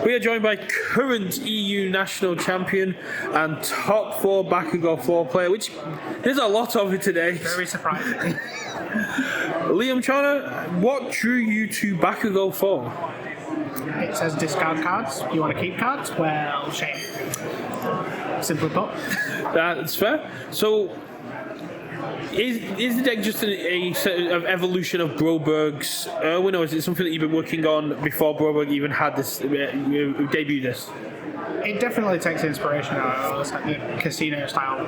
We are joined by current EU national champion and top 4 Bakugo floor player, which there's a lot of it today. Very surprising. Liam Chawner, what drew you to Bakugo 4? It says discard cards. You want to keep cards? Well, shame. Simply put. That's fair. So, is the deck just a sort of evolution of Broberg's Erwin, or is it something that you've been working on before Broberg even had this debut? This? It definitely takes inspiration out of the casino-style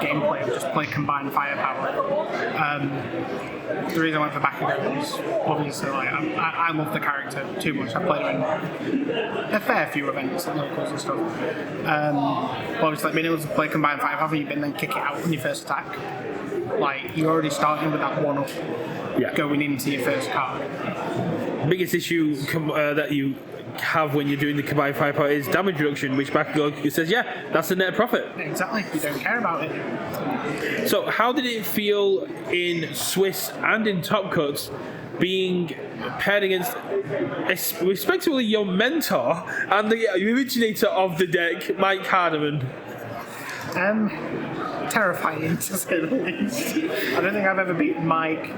gameplay of just play combined firepower. The reason I went for Bakugo is obviously I love the character too much. I played him in a fair few events at locals and stuff. But obviously, being able to play combined firepower, you can then kick it out on your first attack. Like, you're already starting with that 1-up going into your first card. Biggest issue that you have when you're doing the combined firepower is damage reduction, which Bakugo says, yeah, that's a net profit. Exactly, you don't care about it. So how did it feel in Swiss and in Top Cuts being paired against respectively your mentor and the originator of the deck, Mike Hardiman? Terrifying, to say the least. I don't think I've ever beaten Mike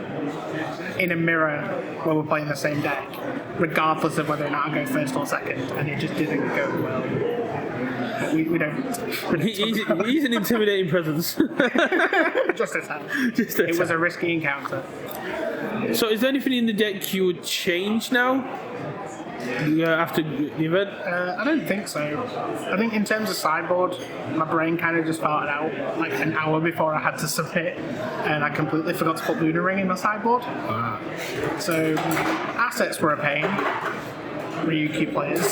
in a mirror when we're playing the same deck, regardless of whether or not I go first or second, and it just didn't go well. We don't. He's an intimidating presence. Just as hell. It was a risky encounter. So, is there anything in the deck you would change now? After the event? I don't think so. I think in terms of sideboard, my brain kind of just farted out like an hour before I had to submit, and I completely forgot to put Lunar Ring in my sideboard. So assets were a pain. Ryukyu players.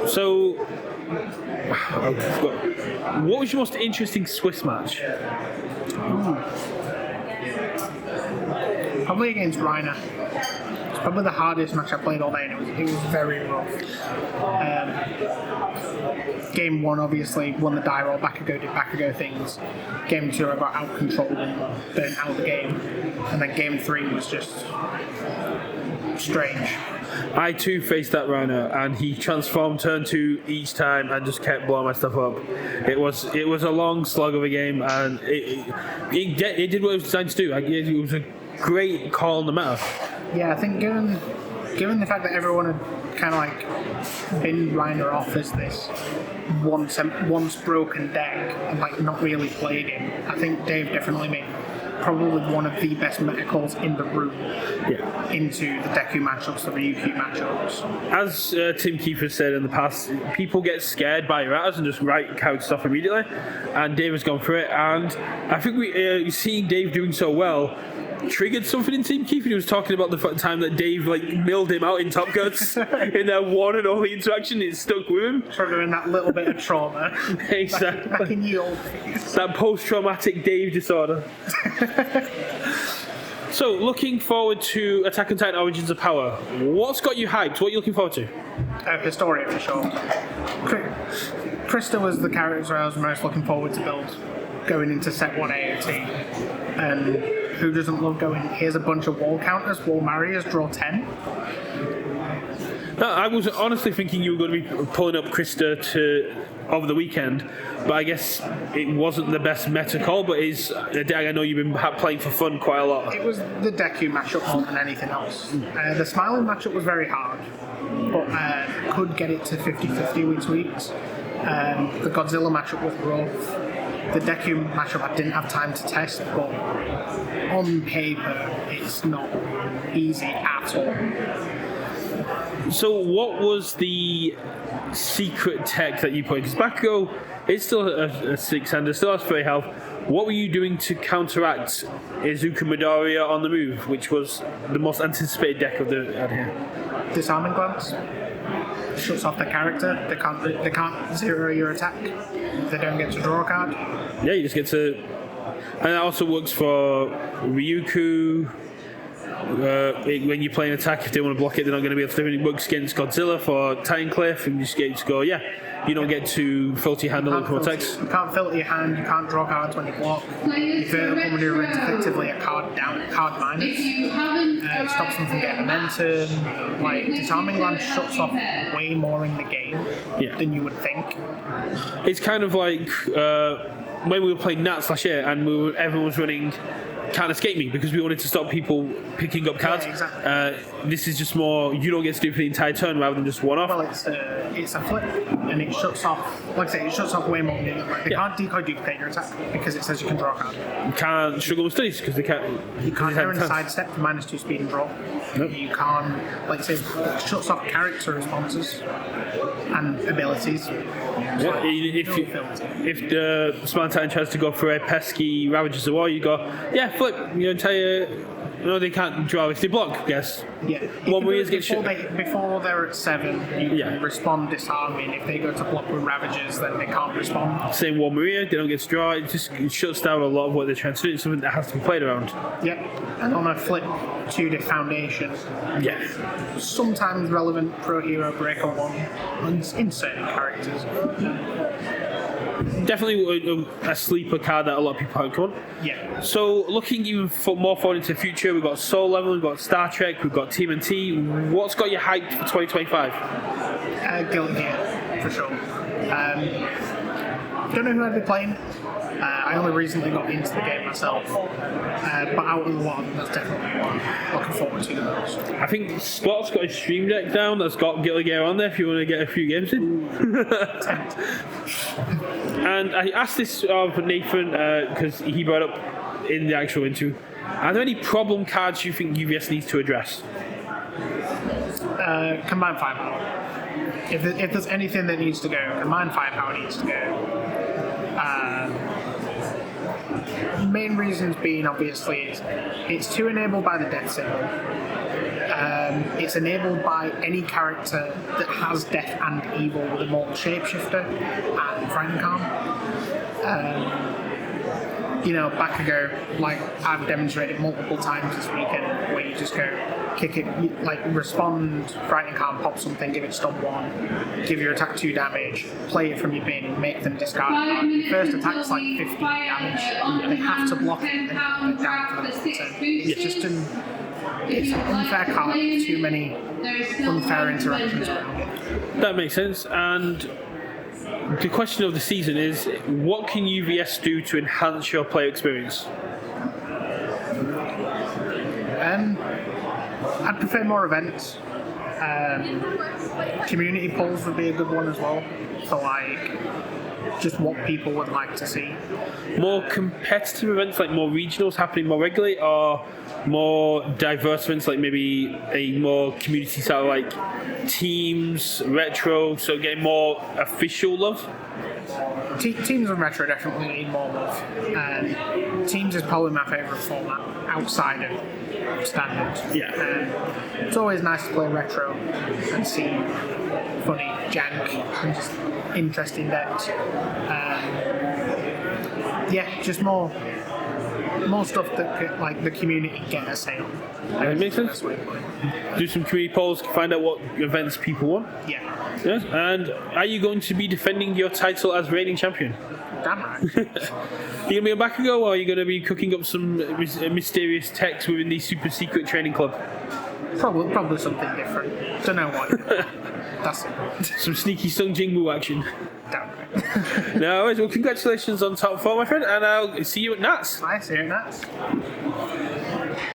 So, what was your most interesting Swiss match? Probably against Reiner. Probably the hardest match I played all day, and it was very rough. Game 1 obviously won the die roll, Bakugo did Bakugo things. Game 2 I got out controlled and burnt out the game. And then Game 3 was just strange. I too faced that runner, and he transformed turn 2 each time and just kept blowing my stuff up. It was a long slog of a game, and it did what it was designed to do. It was a great call on the meta. Yeah, I think given the fact that everyone had kind of like been Reiner off as this once broken deck and like not really played him, I think Dave definitely made probably one of the best meta calls in the room into the Deku matchups, the Ryukyu matchups. As Tim Kiefer said in the past, people get scared by erratas and just write couch stuff immediately, and Dave has gone for it, and I think we seeing Dave doing so well triggered something in Team Keith. He was talking about the time that Dave milled him out in Top Cuts in their one and only interaction. It stuck with him. Triggering that little bit of trauma. Exactly. Back in the old days. That post-traumatic Dave disorder. So, looking forward to Attack on Titan Origins of Power. What's got you hyped? What are you looking forward to? Historia, for sure. Krista was the character I was most looking forward to build going into set 1 AOT. And who doesn't love going, here's a bunch of wall counters, wall marriers, draw 10? No, I was honestly thinking you were going to be pulling up Krista over the weekend, but I guess it wasn't the best meta call, but it's a deck I know you've been playing for fun quite a lot. It was the Deku matchup more than anything else. The Smiling matchup was very hard, but could get it to 50-50 weeks. The Godzilla matchup was rough. The Deku matchup I didn't have time to test, but on paper it's not easy at all. So what was the secret tech that you played? Because Bakugo is still a 6-hander, still has 3 health. What were you doing to counteract Izuku Midoriya on the move, which was the most anticipated deck of the out here? Disarming Glance. Shuts off the character. They can't zero your attack. They don't get to draw a card. Yeah, you just get to... And that also works for Ryukyu, when you play an attack, if they want to block it, they're not going to be able to do any bugs against Godzilla for Titancliff, and you just get to go, you don't get to filter your hand on local attacks. You can't filter your hand, you can't draw cards when you block. Your vertical maneuver is effectively a card minus. It stops them from getting momentum. Like, Disarming Land shuts off way more in the game than you would think. It's kind of like when we were playing Nats last year and everyone was running Can't Escape Me because we wanted to stop people picking up cards. Yeah, exactly. This is just more, you don't get to do it for the entire turn rather than just one off. Well, it's a flip, and it shuts off, like I say, it shuts off way more than you. Like, they can't decoy duplicate your attack because it says you can draw a card. You can't struggle with studies because they can't. You can't go and sidestep for -2 speed and draw. Nope. You can't, like I say, it shuts off character responses and abilities. Yeah, if the Smart Titan tries to go for a pesky Ravagers of War, you go, flip your entire. No, they can't draw if they block, I guess. Yeah. One Marias get shit. Before they're at 7, you can respond disarming. If they go to block with Ravagers, then they can't respond. Same One Maria, they don't get to draw. It shuts down a lot of what they're trying to do. It's something that has to be played around. Yep. And on a flip to the Foundation. Yeah. Sometimes relevant Pro Hero Breaker 1 in certain characters. Definitely a sleeper card that a lot of people haven't come. Yeah. So looking even more forward into the future, we've got Soul Level, we've got Star Trek, we've got TMNT. What's got you hyped for 2025? Guilty Gear, for sure. Don't know who I'd be playing. I only recently got into the game myself. But out of the lot, that's definitely one I'm looking forward to the most. I think Scott's got his stream deck down that's got Guilty Gear on there if you want to get a few games in. And I asked this of Nathan because he brought up in the actual interview. Are there any problem cards you think UVS needs to address? Combined Firepower. If there's anything that needs to go, Combined Firepower needs to go. Main reasons being, obviously, it's too enabled by the death symbol. It's enabled by any character that has death and evil with a mortal shapeshifter and Frightening Calm. Bakugo, like I've demonstrated multiple times this weekend, where you just go kick it, respond, Frightening Calm, pop something, give it stun 1, give your attack 2 damage, play it from your bin, make them discard it. Your first attack's like 15 damage, they have to block it and put it down for the turn. It's an unfair card, too many unfair interactions around it. That makes sense, and the question of the season is, what can UVS do to enhance your player experience? I'd prefer more events. Community polls would be a good one as well, for just what people would like to see. More competitive events, like more regionals happening more regularly, or more diverse events, like maybe a more community style, like teams, retro, so getting more official love? Teams and retro definitely need more love. Teams is probably my favourite format outside of standard. Yeah. It's always nice to play retro and see funny jank and just interesting decks. Just more stuff that the community get a say on. That makes sense. Do some community polls, find out what events people want. Yeah. Yes. And are you going to be defending your title as reigning champion? Damn right. You gonna be a Bakugo, or are you gonna be cooking up some mysterious techs within the super secret training club? Probably something different. Don't know what. That's it. Some sneaky Sung Jingmu action. Damn right. No worries. Well, congratulations on top 4, my friend, and I'll see you at Nats. I see you at Nats.